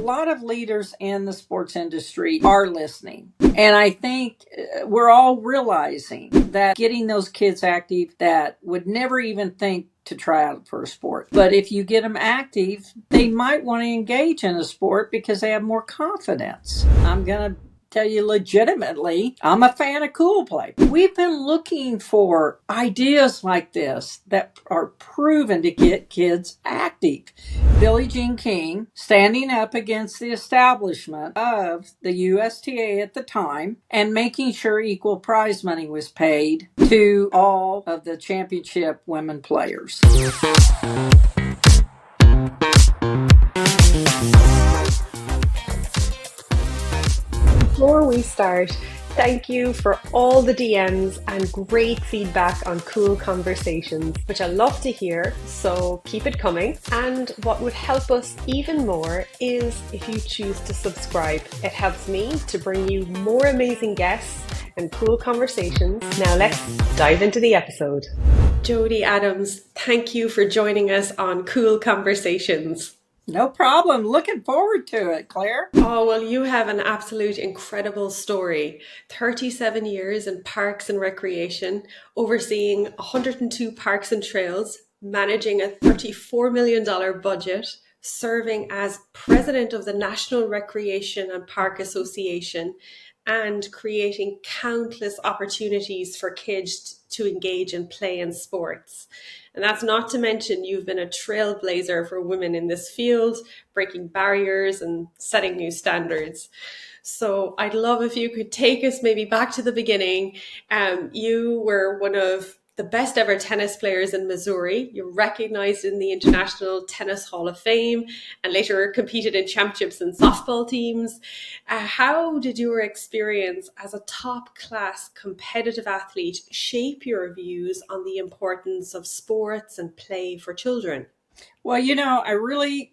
lot of leaders in the sports industry are listening. And I think we're all realizing that getting those kids active that would never even think to try out for a sport. But if you get them active, they might want to engage in a sport because they have more confidence. I'm going to tell you legitimately, I'm a fan of Kuul play. We've been looking for ideas like this that are proven to get kids active. Billie Jean King standing up against the establishment of the USTA at the time and making sure equal prize money was paid to all of the championship women players. Before we start, thank you for all the DMs and great feedback on Kuul Conversations, which I love to hear, so keep it coming. And what would help us even more is if you choose to subscribe. It helps me to bring you more amazing guests and Kuul Conversations. Now let's dive into the episode. Jodie Adams, thank you for joining us on Kuul Conversations. No problem. Looking forward to it, Claire. Oh, well, you have an absolute incredible story. 37 years in parks and recreation, overseeing 102 parks and trails, managing a $34 million budget, serving as president of the National Recreation and Park Association, and creating countless opportunities for kids to engage and play in sports. And that's not to mention you've been a trailblazer for women in this field, breaking barriers and setting new standards. So I'd love if you could take us maybe back to the beginning. You were one of the best ever tennis players in Missouri. You're recognized in the International Tennis Hall of Fame and later competed in championships and softball teams. How did your experience as a top-class competitive athlete shape your views on the importance of sports and play for children? Well,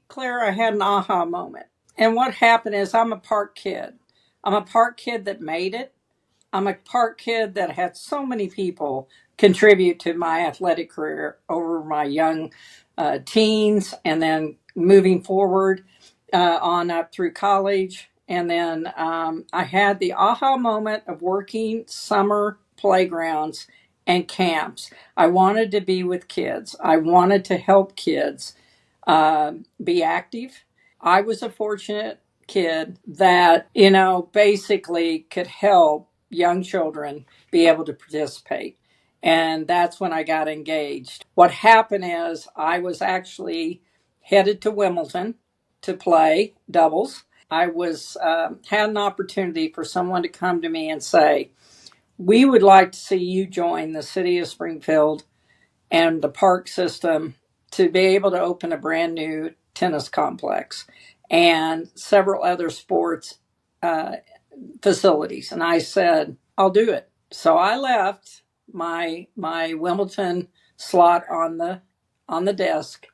Claire, I had an aha moment. And what happened is I'm a park kid. I'm a park kid that made it. I'm a park kid that had so many people contribute to my athletic career over my young teens and then moving forward on up through college. And then I had the aha moment of working summer playgrounds and camps. I wanted to be with kids. I wanted to help kids be active. I was a fortunate kid that, basically could help young children be able to participate. And that's when I got engaged. What happened is I was actually headed to Wimbledon to play doubles. I had an opportunity for someone to come to me and say, we would like to see you join the city of Springfield and the park system to be able to open a brand new tennis complex and several other sports facilities. And I said, I'll do it. So I left my Wimbledon slot on the desk.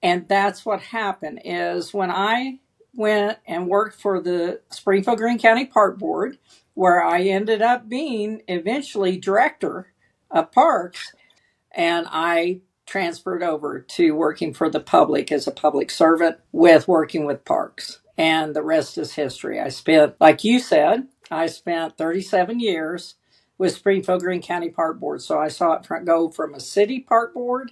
And that's what happened is when I went and worked for the Springfield Greene County Park Board, where I ended up being eventually director of parks, and I transferred over to working for the public as a public servant with working with parks. And the rest is history. Like you said, I spent 37 years with Springfield Greene County Park Board. So I saw it go from a city park board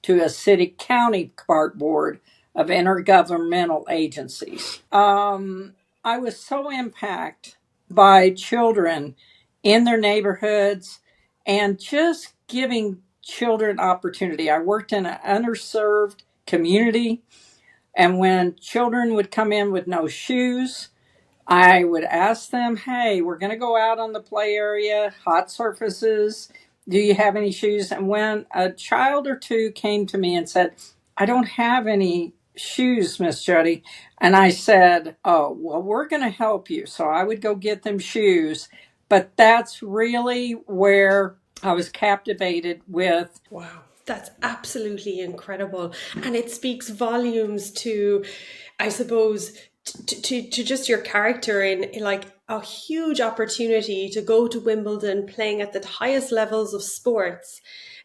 to a city county park board of intergovernmental agencies. I was so impacted by children in their neighborhoods and just giving children opportunity. I worked in an underserved community, and when children would come in with no shoes, I would ask them, hey, we're going to go out on the play area, hot surfaces. Do you have any shoes? And when a child or two came to me and said, I don't have any shoes, Miss Jodie. And I said, oh, well, we're going to help you. So I would go get them shoes. But that's really where I was captivated with. Wow, that's absolutely incredible. And it speaks volumes to, I suppose, to just your character in like a huge opportunity to go to Wimbledon, playing at the highest levels of sports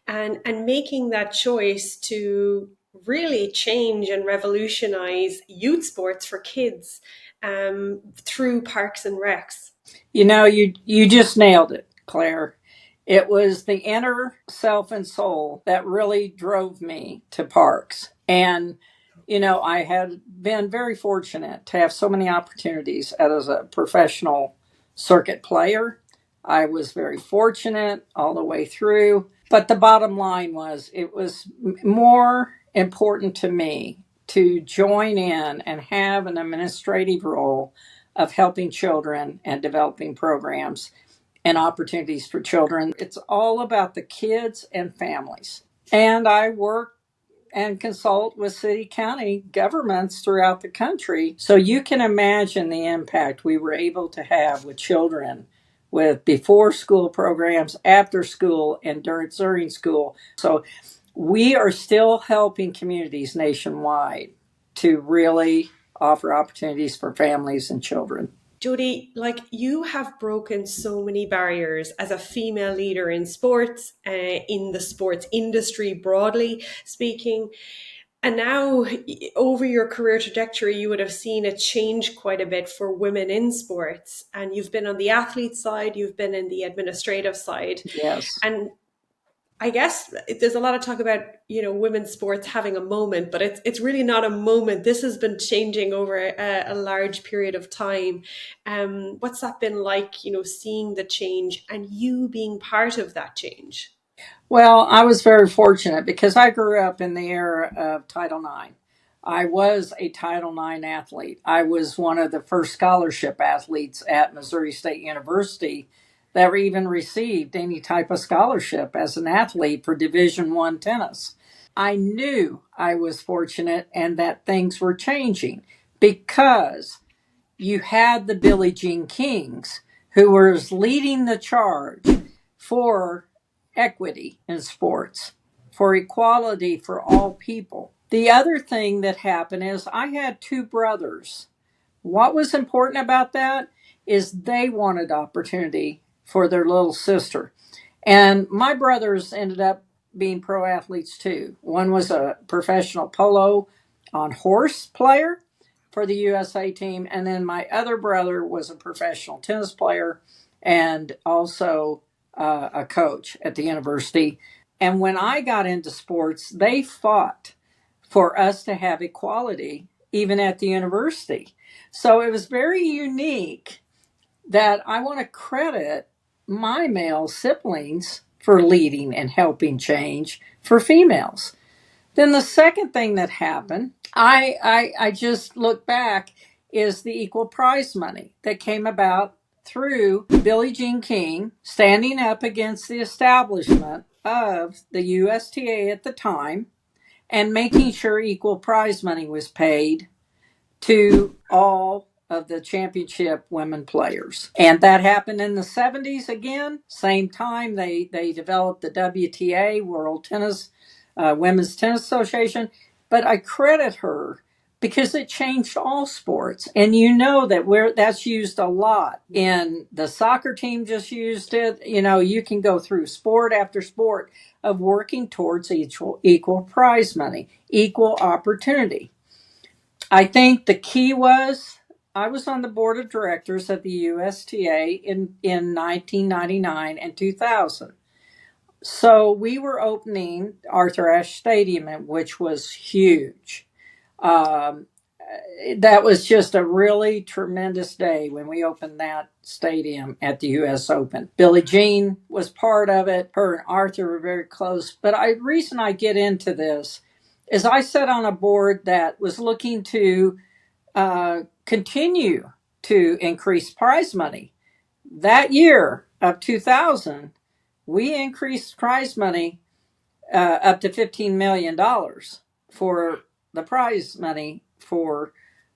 and making that choice to really change and revolutionize youth sports for kids through Parks and Recs. You just nailed it, Claire. It was the inner self and soul that really drove me to parks. And, I had been very fortunate to have so many opportunities as a professional circuit player. I was very fortunate all the way through. But the bottom line was it was more important to me to join in and have an administrative role of helping children and developing programs and opportunities for children. It's all about the kids and families. And I work and consult with city county governments throughout the country. So you can imagine the impact we were able to have with children with before school programs, after school, and during school. So we are still helping communities nationwide to really offer opportunities for families and children. Jodie, like you have broken so many barriers as a female leader in sports, in the sports industry broadly speaking. And now, over your career trajectory, you would have seen it change quite a bit for women in sports. And you've been on the athlete side, you've been in the administrative side. Yes. And I guess there's a lot of talk about, women's sports having a moment, but it's really not a moment. This has been changing over a large period of time. What's that been like, seeing the change and you being part of that change? Well, I was very fortunate because I grew up in the era of Title IX. I was a Title IX athlete. I was one of the first scholarship athletes at Missouri State University that even received any type of scholarship as an athlete for Division I tennis. I knew I was fortunate and that things were changing because you had the Billie Jean Kings who was leading the charge for equity in sports, for equality for all people. The other thing that happened is I had two brothers. What was important about that is they wanted opportunity for their little sister. And my brothers ended up being pro athletes too. One was a professional polo on horse player for the USA team. And then my other brother was a professional tennis player and also a coach at the university. And when I got into sports, they fought for us to have equality, even at the university. So it was very unique that I want to credit my male siblings for leading and helping change for females. Then the second thing that happened, I just look back, is the equal prize money that came about through Billie Jean King standing up against the establishment of the USTA at the time and making sure equal prize money was paid to all of the championship women players. And that happened in the 70s again. Same time they developed the WTA, World Tennis, Women's Tennis Association. But I credit her because it changed all sports. And that's used a lot. In the soccer team just used it. You can go through sport after sport of working towards equal prize money, equal opportunity. I think the key was I was on the board of directors of the USTA in 1999 and 2000. So we were opening Arthur Ashe Stadium, which was huge. Um, that was just a really tremendous day when we opened that stadium at the U.S. Open. Billie Jean was part of it. Her and Arthur were very close. But the reason I get into this is I sat on a board that was looking to continue to increase prize money. That year of 2000, we increased prize money up to $15 million for the prize money for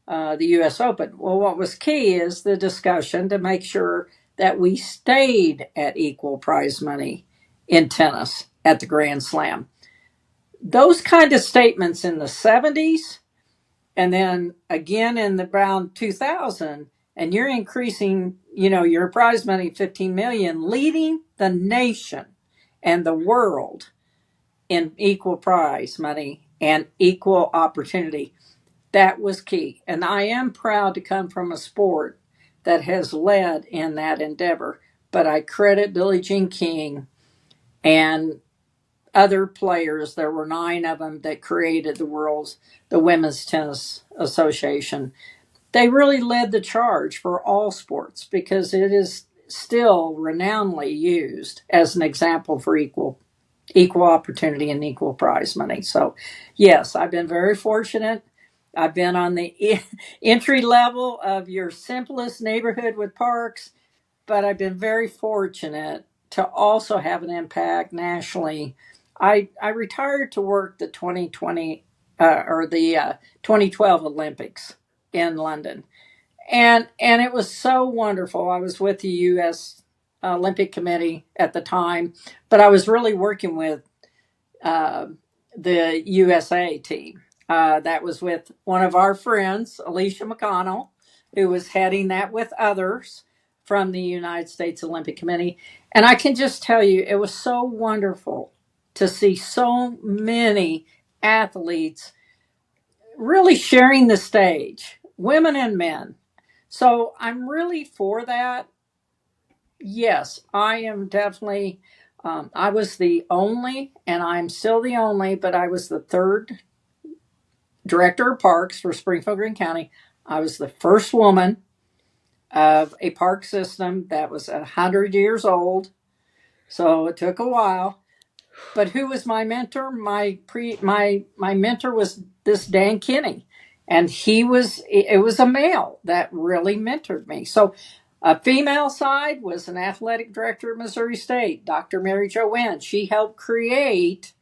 the U.S. Open. Well, what was key is the discussion to make sure that we stayed at equal prize money in tennis at the Grand Slam. Those kind of statements in the 70s and then again in the around 2000, and you're increasing, your prize money 15 million, leading the nation and the world in equal prize money and equal opportunity. That was key. And I am proud to come from a sport that has led in that endeavor. But I credit Billie Jean King and other players. There were 9 of them that created the Women's Tennis Association. They really led the charge for all sports because it is still renownedly used as an example for equal opportunity and equal prize money. So, yes, I've been very fortunate. I've been on the entry level of your simplest neighborhood with parks, but I've been very fortunate to also have an impact nationally. I retired to work the 2020 or the 2012 Olympics in London, and it was so wonderful. I was with the U.S. Olympic Committee at the time, but I was really working with uh, the USA team. That was with one of our friends, Alicia McConnell, who was heading that with others from the United States Olympic Committee. And I can just tell you, it was so wonderful to see so many athletes really sharing the stage, women and men. So I'm really for that. Yes, I am definitely. I was the only, and I'm still the only, but I was the third director of parks for Springfield Green County. I was the first woman of a park system that was 100 years old, so it took a while. But who was my mentor? My mentor was this Dan Kinney, and it was a male that really mentored me. So a female side was an athletic director at Missouri State, Dr. Mary Jo Wynn. She helped create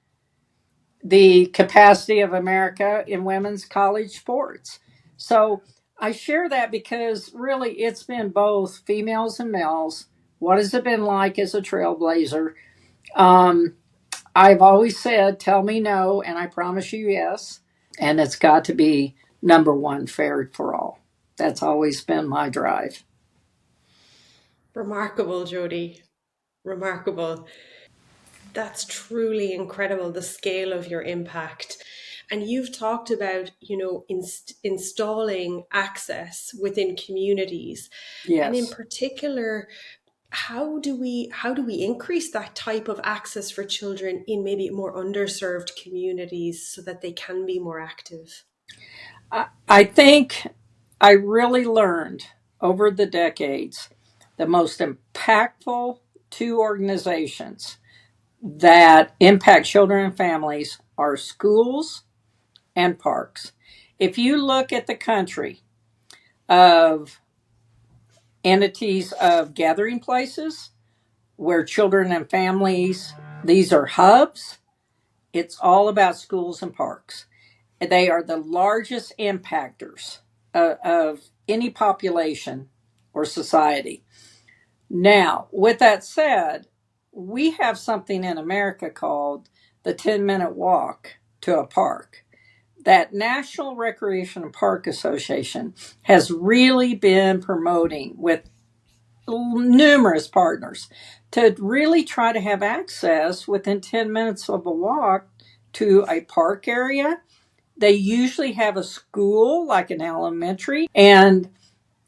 the capacity of America in women's college sports. So I share that because really it's been both females and males. What has it been like as a trailblazer? Um, I've always said, tell me no, and I promise you yes. And it's got to be number one, fair for all. That's always been my drive. Remarkable, Jodie. Remarkable. That's truly incredible, the scale of your impact. And you've talked about, installing access within communities. And in Yes. particular, how do we increase that type of access for children in maybe more underserved communities so that they can be more active? I think I really learned over the decades the most impactful 2 organizations that impact children and families are schools and parks. If you look at the country of entities of gathering places where children and families, these are hubs, it's all about schools and parks. They are the largest impactors of any population or society. Now, with that said, we have something in America called the 10-minute walk to a park. That National Recreation and Park Association has really been promoting with numerous partners to really try to have access within 10 minutes of a walk to a park area. They usually have a school, like an elementary. And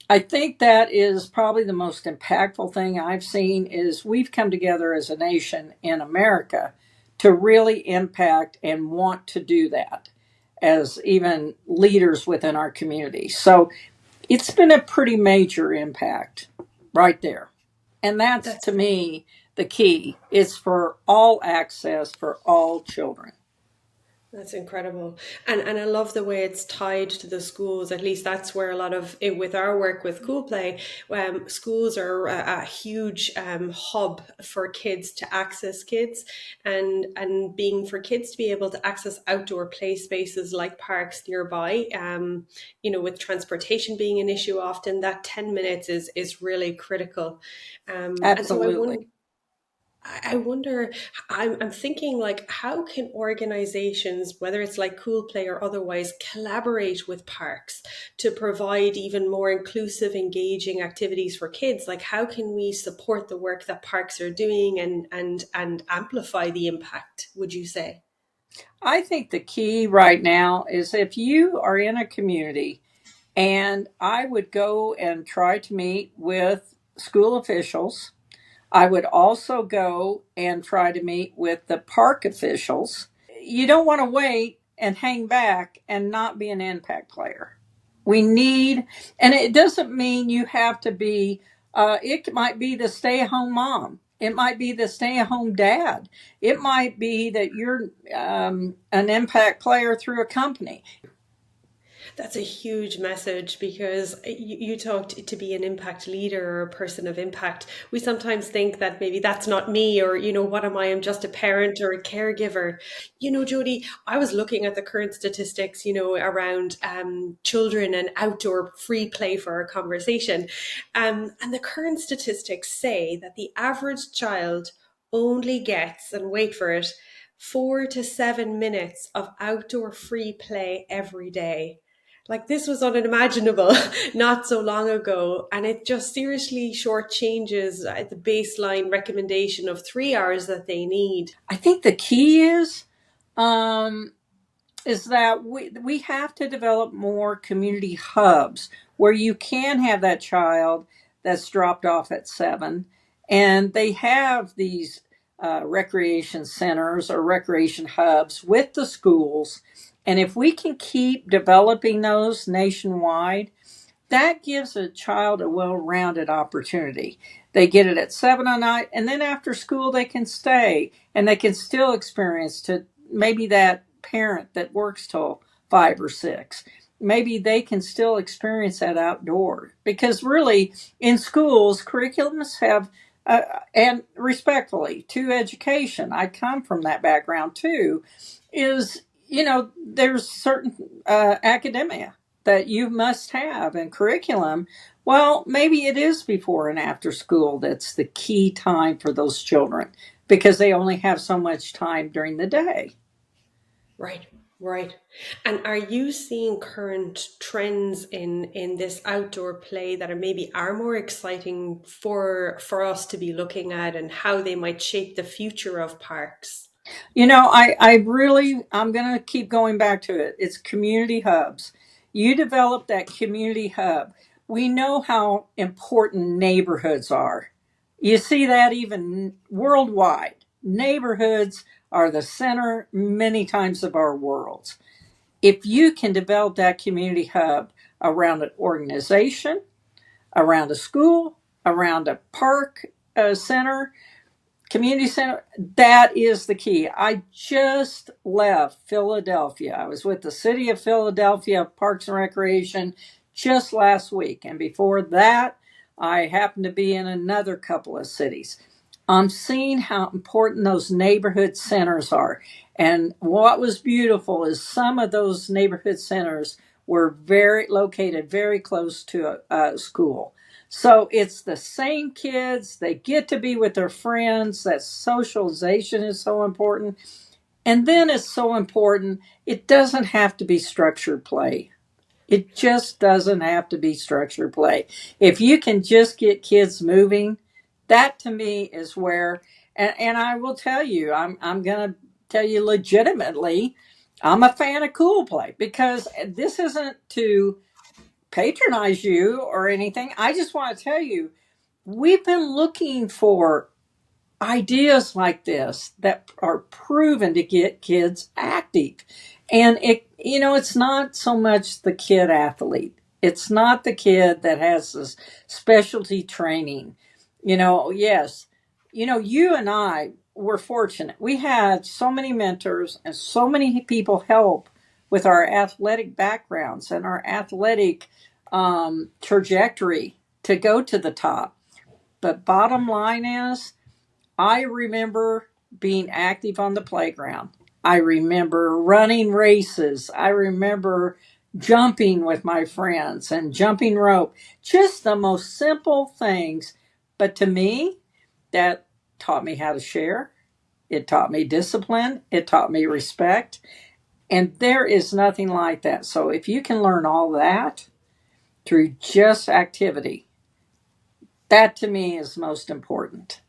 I think that is probably the most impactful thing I've seen is we've come together as a nation in America to really impact and want to do that as even leaders within our community. So it's been a pretty major impact right there. And that's to That's me the key. It's for all access for all children. That's incredible. And I love the way it's tied to the schools. At least that's where a lot of it, with our work with Cool Play, schools are a huge hub for kids to access kids, and being for kids to be able to access outdoor play spaces like parks nearby. With transportation being an issue often, that 10 minutes is really critical. And so Absolutely. I wonder, I'm thinking like, how can organizations, whether it's like Cool Play or otherwise, collaborate with parks to provide even more inclusive, engaging activities for kids? Like, how can we support the work that parks are doing and amplify the impact, would you say? I think the key right now is if you are in a community, and I would go and try to meet with school officials. I would also go and try to meet with the park officials. You don't want to wait and hang back and not be an impact player. We need, and it doesn't mean you have to be, it might be the stay at home mom. It might be the stay at home dad. It might be that you're an impact player through a company. That's a huge message because you talked to be an impact leader or a person of impact. We sometimes think that maybe that's not me, or, what am I? I'm just a parent or a caregiver. Jodie, I was looking at the current statistics, around children and outdoor free play for our conversation. And the current statistics say that the average child only gets, and wait for it, 4 to 7 minutes of outdoor free play every day. Like, this was unimaginable not so long ago, and it just seriously shortchanges the baseline recommendation of 3 hours that they need. I think the key um, is that we have to develop more community hubs where you can have that child that's dropped off at 7, and they have these recreation centers or recreation hubs with the schools. And if we can keep developing those nationwide, that gives a child a well-rounded opportunity. They get it at 7 at night, and then after school they can stay and they can still experience to maybe that parent that works till 5 or 6. Maybe they can still experience that outdoor, because really in schools curriculums have and respectfully to education, I come from that background too, is there's certain academia that you must have in curriculum. Well, maybe it is before and after school that's the key time for those children, because they only have so much time during the day. Right, right. And are you seeing current trends in this outdoor play that are more exciting for us to be looking at, and how they might shape the future of parks? I'm going to keep going back to it. It's community hubs. You develop that community hub. We know how important neighborhoods are. You see that even worldwide. Neighborhoods are the center many times of our worlds. If you can develop that community hub around an organization, around a school, around a park center, community center, that is the key. I just left Philadelphia. I was with the city of Philadelphia Parks and Recreation just last week. And before that, I happened to be in another couple of cities. I'm seeing how important those neighborhood centers are. And what was beautiful is some of those neighborhood centers were very located very close to a school. So it's the same kids. They get to be with their friends. That socialization is so important. And then it's so important, it doesn't have to be structured play. It just doesn't have to be structured play. If you can just get kids moving, that to me is where, and I will tell you, I'm going to tell you legitimately, I'm a fan of cool play, because this isn't to patronize you or anything. I just want to tell you, we've been looking for ideas like this that are proven to get kids active. And it's not so much the kid athlete. It's not the kid that has this specialty training. Yes, you and I were fortunate. We had so many mentors and so many people help with our athletic backgrounds and our athletic trajectory to go to the top. But bottom line is, I remember being active on the playground. I remember running races. I remember jumping with my friends and jumping rope. Just the most simple things. But to me, that taught me how to share. It taught me discipline. It taught me respect. And there is nothing like that. So if you can learn all that through just activity, that to me is most important.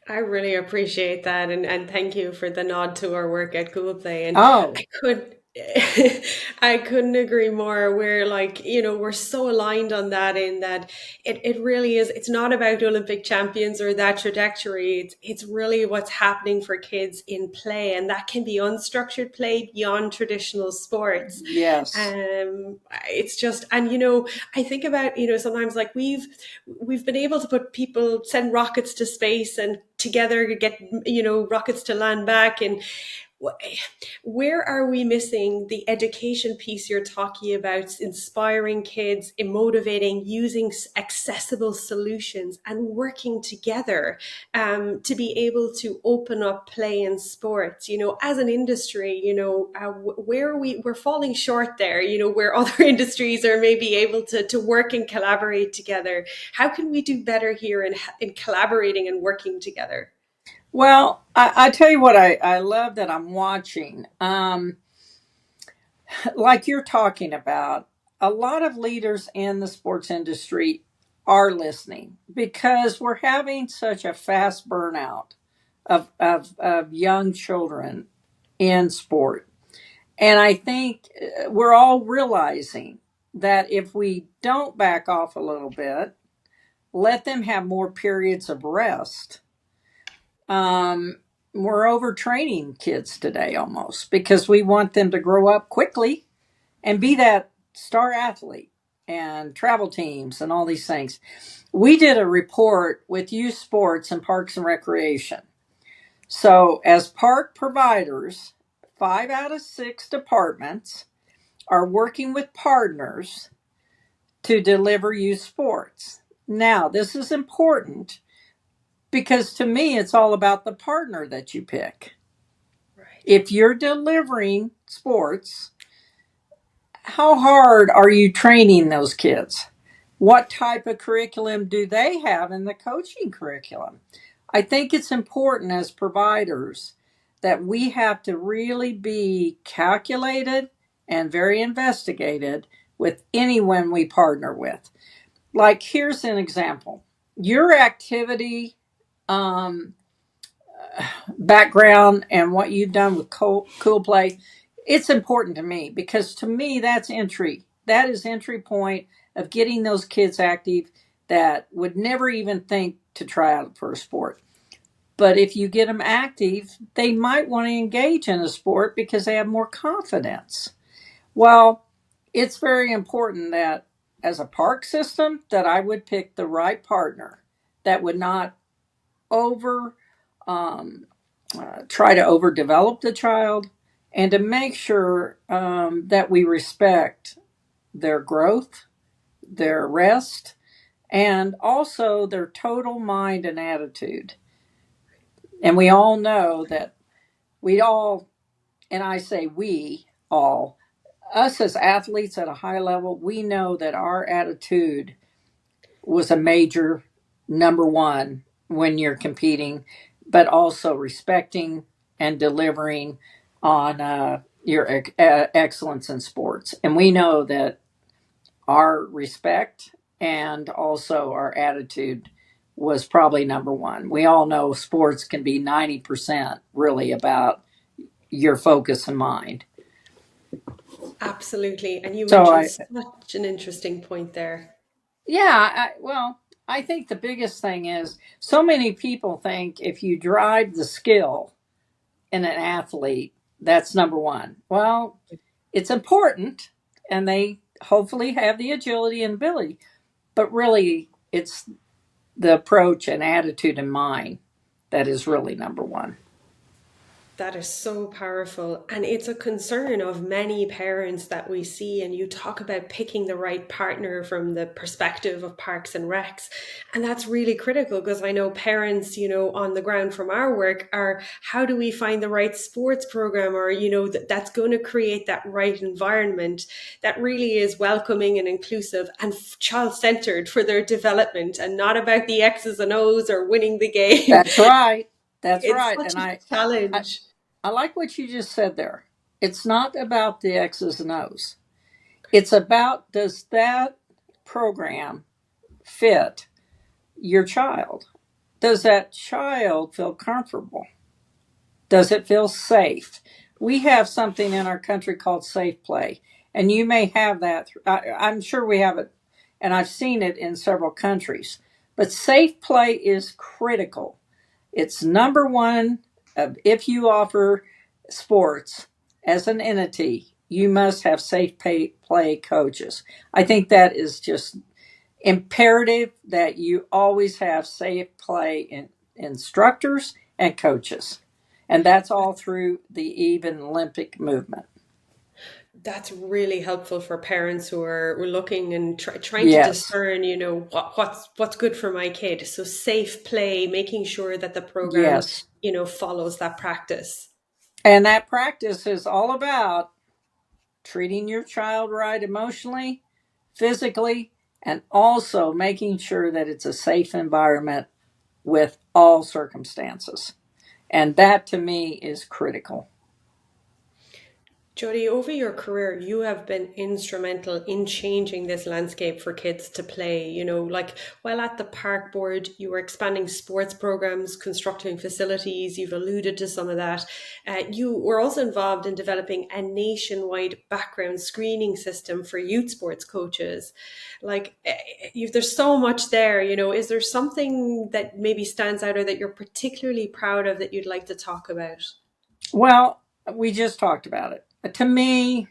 I really appreciate that, and thank you for the nod to our work at Google Play. And Oh, I could I couldn't agree more. We're like, we're so aligned on that, in that it really is, it's not about Olympic champions or that trajectory. It's really what's happening for kids in play, and that can be unstructured play beyond traditional sports. yes. It's just, and I think about, sometimes, like, we've been able to put people, send rockets to space, and together get, rockets to land back. And where are we missing the education piece you're talking about, inspiring kids, motivating, using accessible solutions, and working together to be able to open up play in sports? As an industry, where we're falling short there, where other industries are maybe able to work and collaborate together. How can we do better here in collaborating and working together? Well, I tell you what I love that I'm watching. Like you're talking about, a lot of leaders in the sports industry are listening because we're having such a fast burnout of young children in sport. And I think we're all realizing that if we don't back off a little bit, let them have more periods of rest, we're overtraining kids today almost because we want them to grow up quickly and be that star athlete and travel teams and all these things. We did a report with youth sports and parks and recreation. So, as park providers, 5 out of 6 departments are working with partners to deliver youth sports. Now, this is important because to me, it's all about the partner that you pick. Right. If you're delivering sports, how hard are you training those kids? What type of curriculum do they have in the coaching curriculum? I think it's important as providers that we have to really be calculated and very investigated with anyone we partner with. Like, here's an example: your activity um, background and what you've done with Cool Play, it's important to me because to me that's entry. That is entry point of getting those kids active that would never even think to try out for a sport. But if you get them active, they might want to engage in a sport because they have more confidence. Well, it's very important that as a park system that I would pick the right partner that would not over um, try to overdevelop the child and to make sure that we respect their growth, their rest, and also their total mind and attitude. And we all know that we all, and I say we all, us as athletes at a high level, we know that our attitude was a major number one when you're competing, but also respecting and delivering on your excellence in sports. And we know that our respect and also our attitude was probably number one. We all know sports can be 90% really about your focus and mind. Absolutely. And you So mentioned I, such an interesting point there. yeah, well, I think the biggest thing is so many people think if you drive the skill in an athlete, that's number one. Well, it's important, and they hopefully have the agility and ability, but really, it's the approach and attitude in mind that is really number one. That is so powerful. And it's a concern of many parents that we see. And you talk about picking the right partner from the perspective of Parks and Recs. And that's really critical, because I know parents, on the ground from our work, are, how do we find the right sports program, or, that's going to create that right environment that really is welcoming and inclusive and child centered for their development, and not about the X's and O's or winning the game. That's right. That's It's right. such And a I, challenge. I like what you just said there. It's not about the X's and O's. It's about, does that program fit your child? does that child feel comfortable? Does it feel safe? We have something in our country called safe play, and you may have that. I'm sure we have it, and I've seen it in several countries. But safe play is critical. It's number one. If you offer sports as an entity, you must have safe play coaches. I think that is just imperative that you always have safe play instructors and coaches. And that's all through the even Olympic movement. That's really helpful for parents who are looking and trying to Yes, discern, what's good for my kid. So safe play, making sure that the program, yes. follows that practice. And that practice is all about treating your child right emotionally, physically, and also making sure that it's a safe environment with all circumstances. And that to me is critical. Jodie, over your career, you have been instrumental in changing this landscape for kids to play. Like while at the park board, you were expanding sports programs, constructing facilities. You've alluded to some of that. You were also involved in developing a nationwide background screening system for youth sports coaches. Like, there's so much there. Is there something that maybe stands out or that you're particularly proud of that you'd like to talk about? Well, we just talked about it. To me,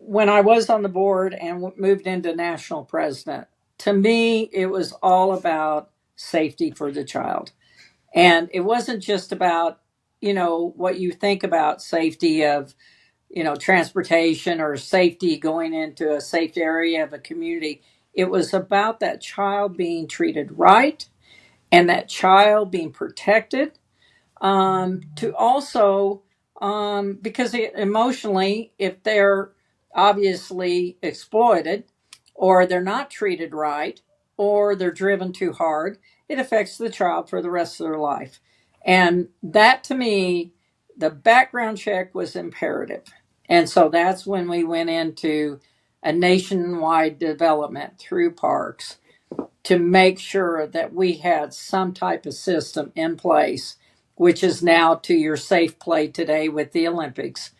when I was on the board and moved into national president, to me, it was all about safety for the child. And it wasn't just about, what you think about safety of, transportation or safety going into a safe area of a community. It was about that child being treated right and that child being protected, to also, because emotionally, if they're obviously exploited or they're not treated right or they're driven too hard, it affects the child for the rest of their life. And that to me, the background check was imperative. And so that's when we went into a nationwide development through parks to make sure that we had some type of system in place, which is now to your safe play today with the Olympics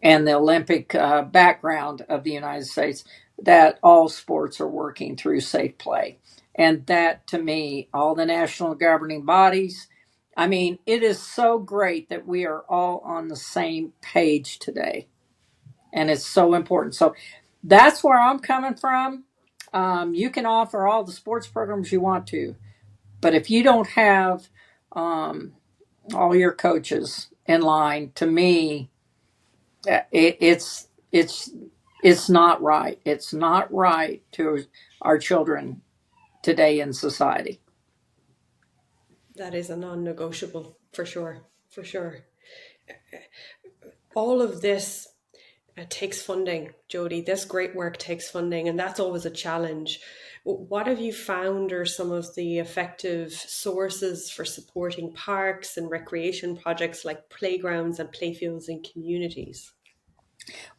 and the Olympic background of the United States, that all sports are working through safe play. And that to me, all the national governing bodies, I mean, it is so great that we are all on the same page today. And it's so important. So that's where I'm coming from. You can offer all the sports programs you want to, but if you don't have um, all your coaches in line, to me, it's not right. It's not right to our children today in society. That is a non-negotiable for sure, for sure. All of this takes funding, Jodie. This great work takes funding, and that's always a challenge. What have you found are some of the effective sources for supporting parks and recreation projects like playgrounds and playfields in communities?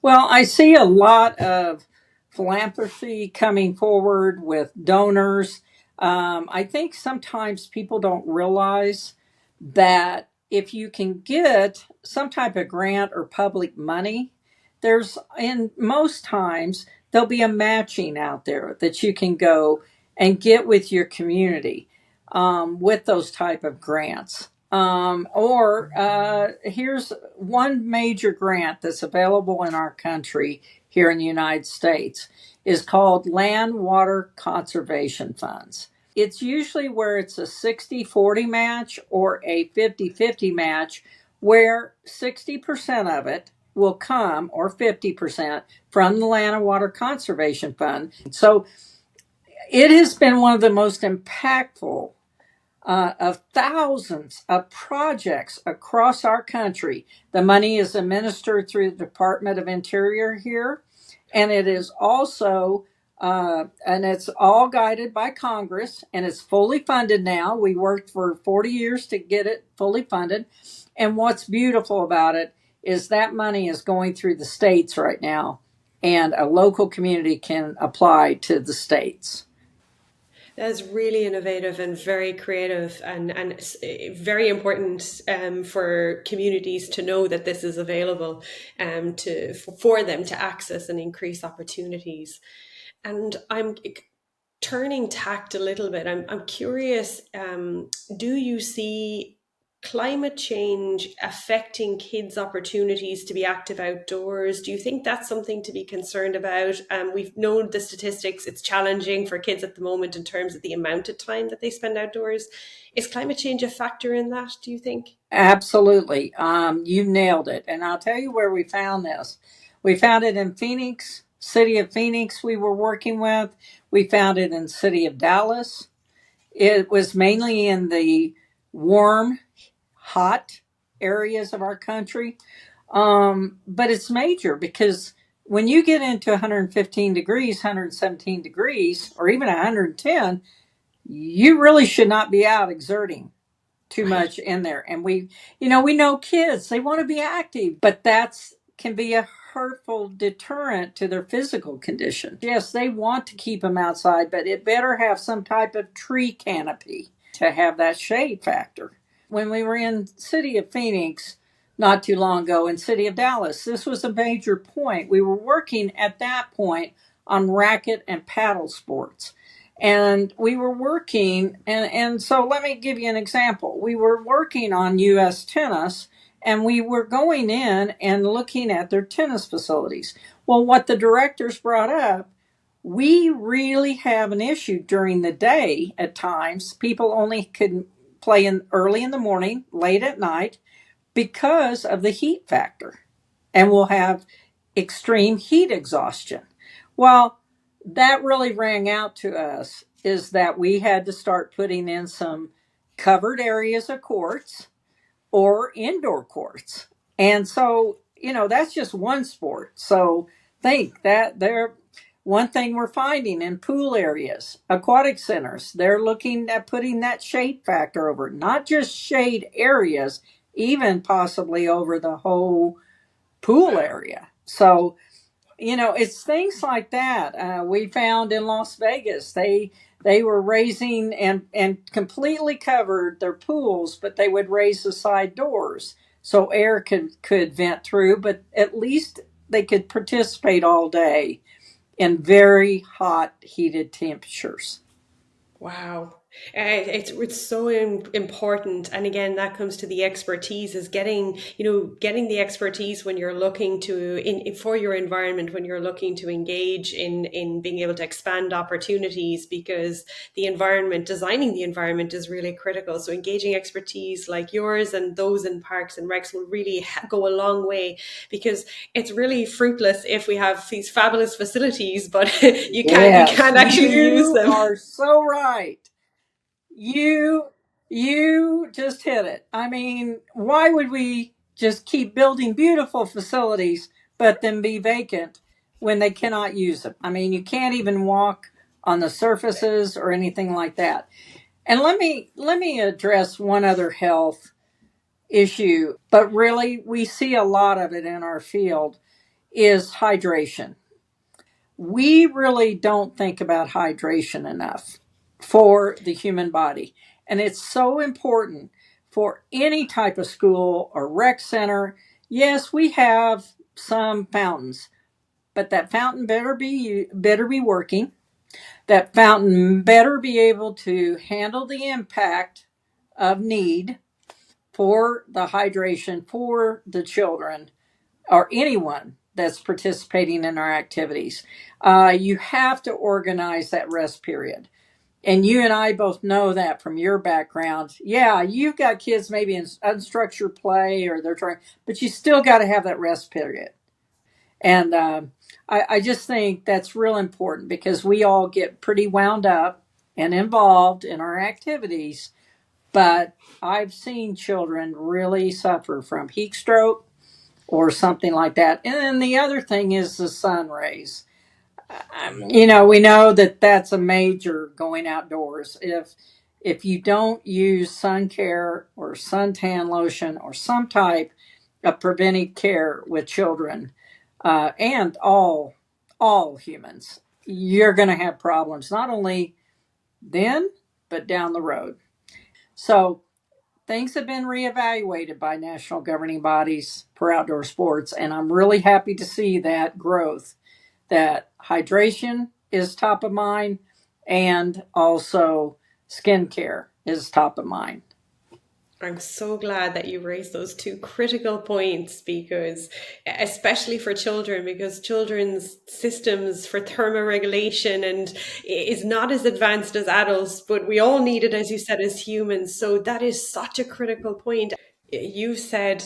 Well, I see a lot of philanthropy coming forward with donors. I think sometimes people don't realize that if you can get some type of grant or public money, there's in most times there'll be a matching out there that you can go and get with your community, with those type of grants. Or here's one major grant that's available in our country here in the United States is called Land Water Conservation Funds. It's usually where it's a 60-40 match or a 50-50 match, where 60% of it will come, or 50%, from the Land and Water Conservation Fund. So it has been one of the most impactful of thousands of projects across our country. The money is administered through the Department of Interior here, and it is also and it's all guided by Congress, and it's fully funded now. We worked for 40 years to get it fully funded. And what's beautiful about it is that money is going through the states right now, and a local community can apply to the states. That's really innovative and very creative, and very important for communities to know that this is available for them to access and increase opportunities. And I'm turning tact a little bit. I'm curious, do you see climate change affecting kids' opportunities to be active outdoors? Do you think that's something to be concerned about? We've known the statistics, it's challenging for kids at the moment in terms of the amount of time that they spend outdoors. Is climate change a factor in that, do you think? Absolutely. You nailed it. And I'll tell you where we found this. We found it in Phoenix, city of Phoenix we were working with. We found it in city of Dallas. It was mainly in the warm, hot areas of our country. But it's major because when you get into 115 degrees, 117 degrees, or even 110, you really should not be out exerting too Right. much in there. And we know kids, they want to be active, but that's can be a hurtful deterrent to their physical condition. Yes, they want to keep them outside, but it better have some type of tree canopy to have that shade factor. When we were in city of Phoenix not too long ago, in city of Dallas, this was a major point. We were working at that point on racket and paddle sports, and we were working, and so let me give you an example. We were working on US tennis, and we were going in and looking at their tennis facilities. Well, what the directors brought up, we really have an issue during the day. At times people only could play in early in the morning, late at night, because of the heat factor, and we'll have extreme heat exhaustion. Well, that really rang out to us, is that we had to start putting in some covered areas of courts or indoor courts. And so, that's just one sport. So think that there one thing we're finding in pool areas, aquatic centers, they're looking at putting that shade factor over, not just shade areas, even possibly over the whole pool Wow. area. So it's things like that. We found in Las Vegas, they were raising and completely covered their pools, but they would raise the side doors so air could vent through, but at least they could participate all day in very hot, heated temperatures. Wow. It's so important, and again, that comes to the expertise, is getting the expertise when you're looking to for your environment, when you're looking to engage in being able to expand opportunities, because designing the environment is really critical. So engaging expertise like yours and those in parks and recs will really go a long way, because it's really fruitless if we have these fabulous facilities, but you Yes, can't actually use you them. are so right. You you just hit it. I mean, why would we just keep building beautiful facilities but then be vacant when they cannot use them? I mean, you can't even walk on the surfaces or anything like that. And let me address one other health issue, but really we see a lot of it in our field, is hydration. We really don't think about hydration enough for the human body. And it's so important for any type of school or rec center. Yes, we have some fountains, but that fountain better be working. That fountain better be able to handle the impact of need for the hydration for the children or anyone that's participating in our activities. You have to organize that rest period. And you and I both know that from your background. Yeah, you've got kids maybe in unstructured play or they're trying, but you still got to have that rest period. And I just think that's real important because we all get pretty wound up and involved in our activities. But I've seen children really suffer from heat stroke or something like that. And then the other thing is the sun rays. We know that that's a major going outdoors. If you don't use sun care or suntan lotion or some type of preventive care with children, and all humans, you're going to have problems. Not only then, but down the road. So things have been reevaluated by national governing bodies for outdoor sports, and I'm really happy to see that growth, that hydration is top of mind, and also skincare is top of mind. I'm so glad that you raised those two critical points, because especially for children, because children's systems for thermoregulation and is not as advanced as adults, but we all need it, as you said, as humans. So that is such a critical point. You said,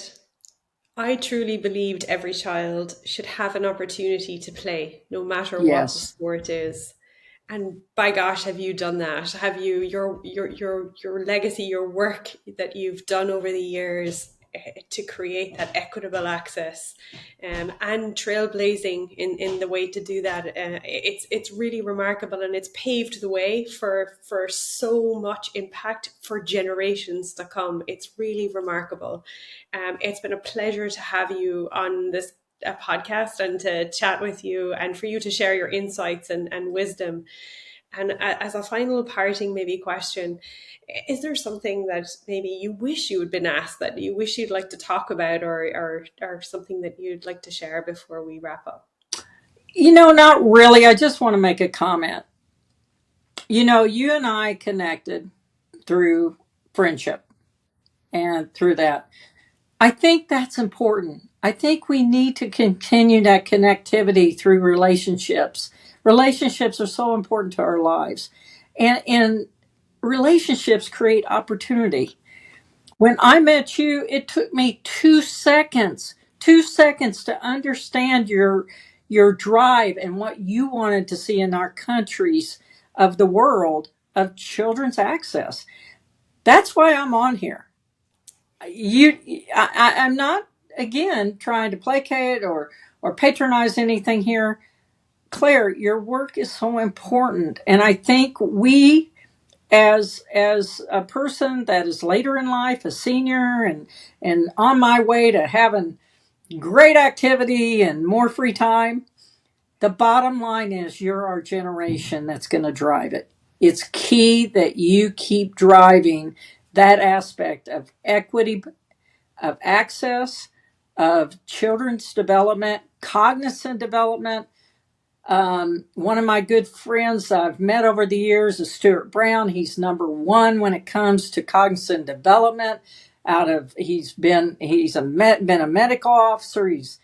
I truly believed every child should have an opportunity to play, no matter what the Yes. sport is. And by gosh, have you done that? Have you your legacy, your work that you've done over the years to create that equitable access, and trailblazing in the way to do that? It's really remarkable, and it's paved the way for so much impact for generations to come. It's really remarkable. It's been a pleasure to have you on this a podcast and to chat with you and for you to share your insights and wisdom. And as a final parting maybe question, is there something that maybe you wish you had been asked that you wish you'd like to talk about, or something that you'd like to share before we wrap up? Not really. I just want to make a comment. You and I connected through friendship and through that. I think that's important. I think we need to continue that connectivity through relationships. Relationships are so important to our lives. And relationships create opportunity. When I met you, it took me 2 seconds, 2 seconds to understand your drive and what you wanted to see in our countries of the world of children's access. That's why I'm on here. I'm not, again, trying to placate or patronize anything here. Claire, your work is so important, and I think we, as a person that is later in life, a senior, and on my way to having great activity and more free time, the bottom line is you're our generation that's going to drive it. It's key that you keep driving that aspect of equity, of access, of children's development, cognizant development. One of my good friends I've met over the years is Stuart Brown. He's number one when it comes to cognizant development. He's been a medical officer. He's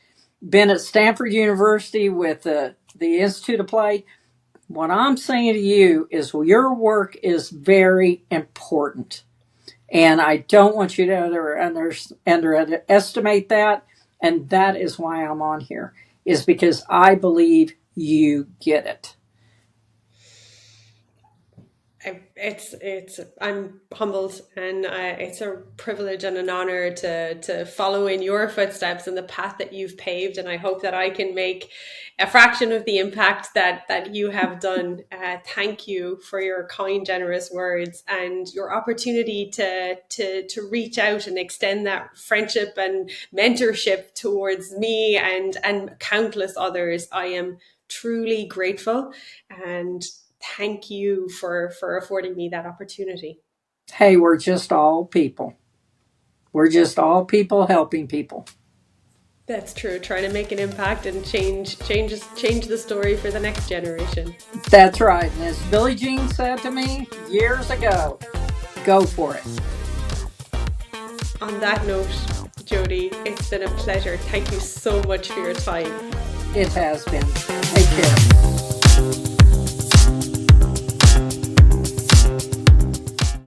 been at Stanford University with the Institute of Play. What I'm saying to you is your work is very important. And I don't want you to underestimate that. And that is why I'm on here, is because I believe you get it. I'm humbled, and it's a privilege and an honor to follow in your footsteps and the path that you've paved. And I hope that I can make a fraction of the impact that you have done. Thank you for your kind, generous words and your opportunity to reach out and extend that friendship and mentorship towards me and countless others. I am truly grateful, and thank you for affording me that opportunity. Hey, we're just all people. We're just all people helping people. That's true. Trying to make an impact and change the story for the next generation. That's right. And as Billie Jean said to me years ago, go for it. On that note, Jodie, it's been a pleasure. Thank you so much for your time. It has been. Take care.